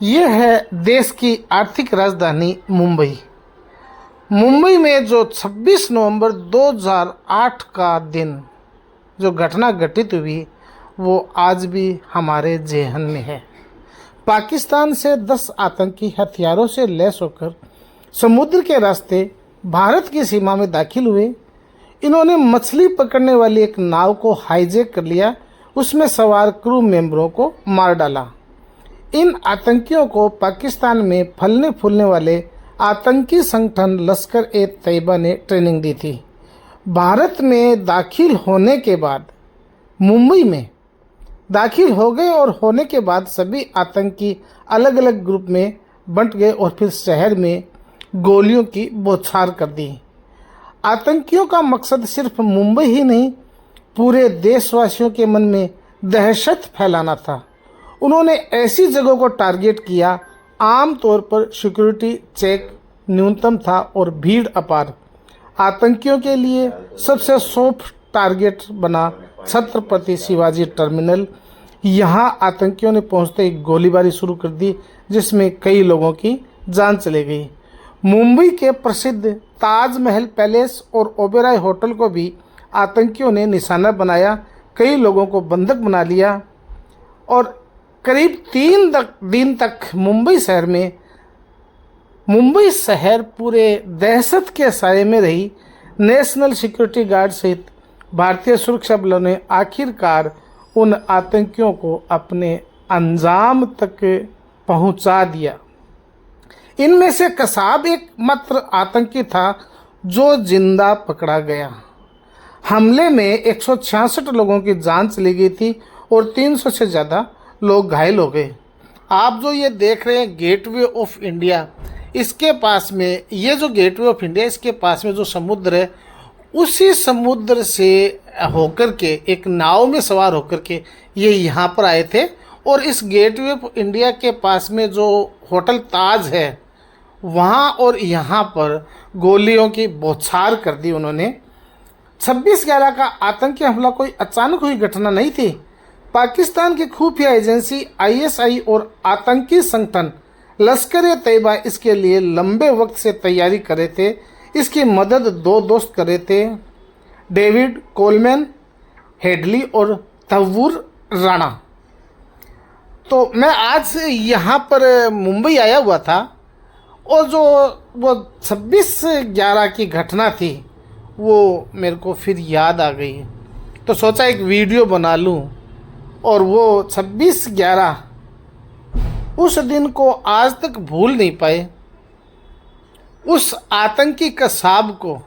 यह है देश की आर्थिक राजधानी मुंबई। मुंबई में जो 26 नवंबर 2008 का दिन जो घटना घटित हुई वो आज भी हमारे जेहन में है। पाकिस्तान से 10 आतंकी हथियारों से लैस होकर समुद्र के रास्ते भारत की सीमा में दाखिल हुए। इन्होंने मछली पकड़ने वाली एक नाव को हाईजैक कर लिया, उसमें सवार क्रू मेंबरों को मार डाला। इन आतंकियों को पाकिस्तान में फलने फूलने वाले आतंकी संगठन लश्कर ए तैयबा ने ट्रेनिंग दी थी। भारत में दाखिल होने के बाद मुंबई में दाखिल हो गए और होने के बाद सभी आतंकी अलग अलग ग्रुप में बंट गए और फिर शहर में गोलियों की बौछार कर दी। आतंकियों का मकसद सिर्फ मुंबई ही नहीं, पूरे देशवासियों के मन में दहशत फैलाना था। उन्होंने ऐसी जगहों को टारगेट किया, आम तौर पर सिक्योरिटी चेक न्यूनतम था और भीड़ अपार। आतंकियों के लिए सबसे सॉफ्ट टारगेट बना छत्रपति शिवाजी टर्मिनल। यहाँ आतंकियों ने पहुँचते ही गोलीबारी शुरू कर दी, जिसमें कई लोगों की जान चली गई। मुंबई के प्रसिद्ध ताजमहल पैलेस और ओबेरॉय होटल को भी आतंकियों ने निशाना बनाया, कई लोगों को बंधक बना लिया और करीब 3 दिन तक मुंबई शहर पूरे दहशत के साये में रही। नेशनल सिक्योरिटी गार्ड सहित भारतीय सुरक्षा बलों ने आखिरकार उन आतंकियों को अपने अंजाम तक पहुंचा दिया। इनमें से कसाब एकमात्र आतंकी था जो जिंदा पकड़ा गया। हमले में 166 लोगों की जान चली गई थी और 300 से ज़्यादा लोग घायल हो गए। आप जो ये देख रहे हैं गेटवे ऑफ इंडिया, इसके पास में ये जो गेटवे ऑफ इंडिया, इसके पास में जो समुद्र है, उसी समुद्र से होकर के एक नाव में सवार होकर के ये यहाँ पर आए थे। और इस गेटवे ऑफ इंडिया के पास में जो होटल ताज है, वहाँ और यहाँ पर गोलियों की बौछार कर दी उन्होंने। 26/11 का आतंकी हमला कोई अचानक हुई घटना नहीं थी। पाकिस्तान की खुफिया एजेंसी ISI और आतंकी संगठन लश्कर ए तैयबा इसके लिए लंबे वक्त से तैयारी कर रहे थे। इसकी मदद 2 दोस्त कर रहे थे, डेविड कोलमैन हेडली और तव्वूर राणा। तो मैं आज यहाँ पर मुंबई आया हुआ था और जो वो 26/11 की घटना थी वो मेरे को फिर याद आ गई, तो सोचा एक वीडियो बना लूँ। और वो 26/11 उस दिन को आज तक भूल नहीं पाए। उस आतंकी कसाब को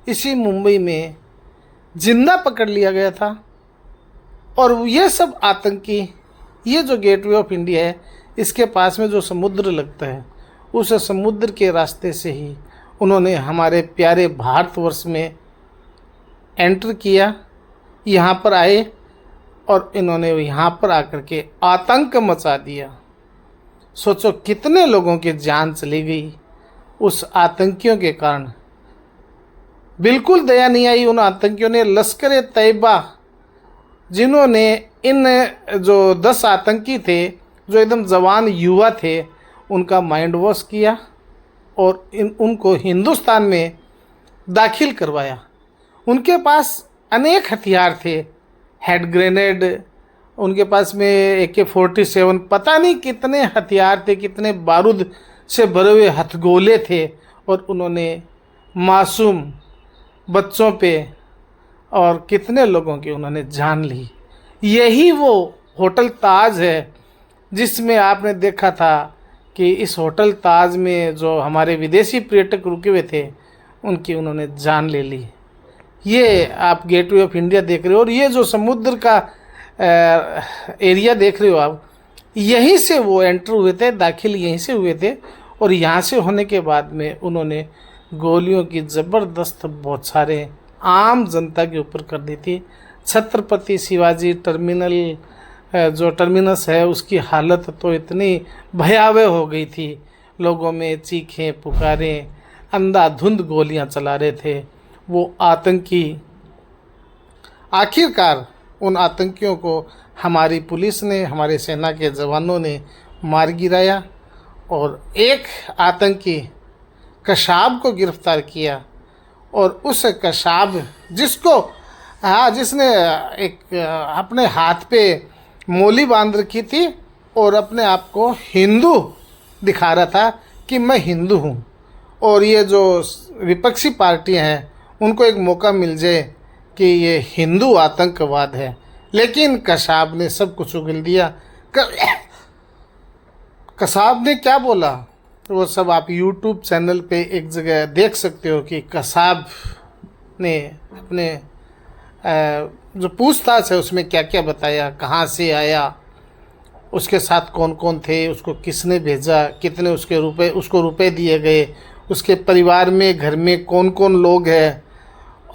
इसी मुंबई में जिंदा पकड़ लिया गया था। और ये सब आतंकी, ये जो गेटवे ऑफ इंडिया है, इसके पास में जो समुद्र लगता है, उस समुद्र के रास्ते से ही उन्होंने हमारे प्यारे भारतवर्ष में एंटर किया, यहाँ पर आए और इन्होंने यहाँ पर आकर के आतंक मचा दिया। सोचो कितने लोगों की जान चली गई उस आतंकियों के कारण। बिल्कुल दया नहीं आई उन आतंकियों ने। लश्कर ए तैयबा जिन्होंने इन जो 10 आतंकी थे जो एकदम जवान युवा थे, उनका माइंड वॉश किया और उनको हिंदुस्तान में दाखिल करवाया। उनके पास अनेक हथियार थे, हैंड ग्रेनेड, उनके पास में AK-47, पता नहीं कितने हथियार थे, कितने बारूद से भरे हुए हथगोले थे। और उन्होंने मासूम बच्चों पे और कितने लोगों की उन्होंने जान ली। यही वो होटल ताज है जिसमें आपने देखा था कि इस होटल ताज में जो हमारे विदेशी पर्यटक रुके हुए थे, उनकी उन्होंने जान ले ली। ये आप गेटवे ऑफ इंडिया देख रहे हो और ये जो समुद्र का एरिया देख रहे हो आप, यहीं से वो एंटर हुए थे, दाखिल यहीं से हुए थे। और यहाँ से होने के बाद में उन्होंने गोलियों की ज़बरदस्त बौछारें आम जनता के ऊपर कर दी थी। छत्रपति शिवाजी जो टर्मिनस है, उसकी हालत तो इतनी भयावह हो गई थी, लोगों में चीखें पुकारें, अंधाधुंध गोलियां चला रहे थे वो आतंकी। आखिरकार उन आतंकियों को हमारी पुलिस ने, हमारे सेना के जवानों ने मार गिराया और एक आतंकी कशाब को गिरफ्तार किया। और उस कशाब जिसने एक अपने हाथ पे मोली बांध रखी थी और अपने आप को हिंदू दिखा रहा था कि मैं हिंदू हूँ, और ये जो विपक्षी पार्टियां हैं उनको एक मौका मिल जाए कि ये हिंदू आतंकवाद है, लेकिन कसाब ने सब कुछ उगल दिया। कसाब ने क्या बोला वो सब आप YouTube चैनल पे एक जगह देख सकते हो कि कसाब ने अपने जो पूछताछ है उसमें क्या क्या बताया, कहाँ से आया, उसके साथ कौन कौन थे, उसको किसने भेजा, कितने उसको रुपए दिए गए, उसके परिवार में घर में कौन कौन लोग हैं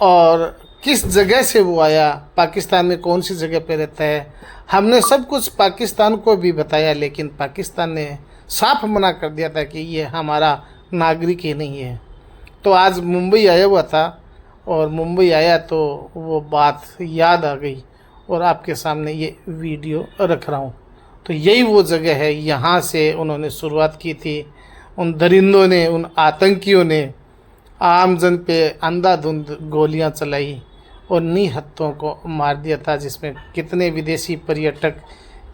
और किस जगह से वो आया, पाकिस्तान में कौन सी जगह पे रहता है। हमने सब कुछ पाकिस्तान को भी बताया, लेकिन पाकिस्तान ने साफ मना कर दिया था कि ये हमारा नागरिक ही नहीं है। तो आज मुंबई आया हुआ था और मुंबई आया तो वो बात याद आ गई और आपके सामने ये वीडियो रख रहा हूँ। तो यही वो जगह है, यहाँ से उन्होंने शुरुआत की थी। उन दरिंदों ने, उन आतंकियों ने आमजन पे अंधाधुंध गोलियां चलाई और निहत्थों को मार दिया था, जिसमें कितने विदेशी पर्यटक,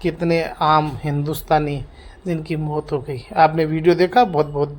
कितने आम हिंदुस्तानी जिनकी मौत हो गई। आपने वीडियो देखा, बहुत बहुत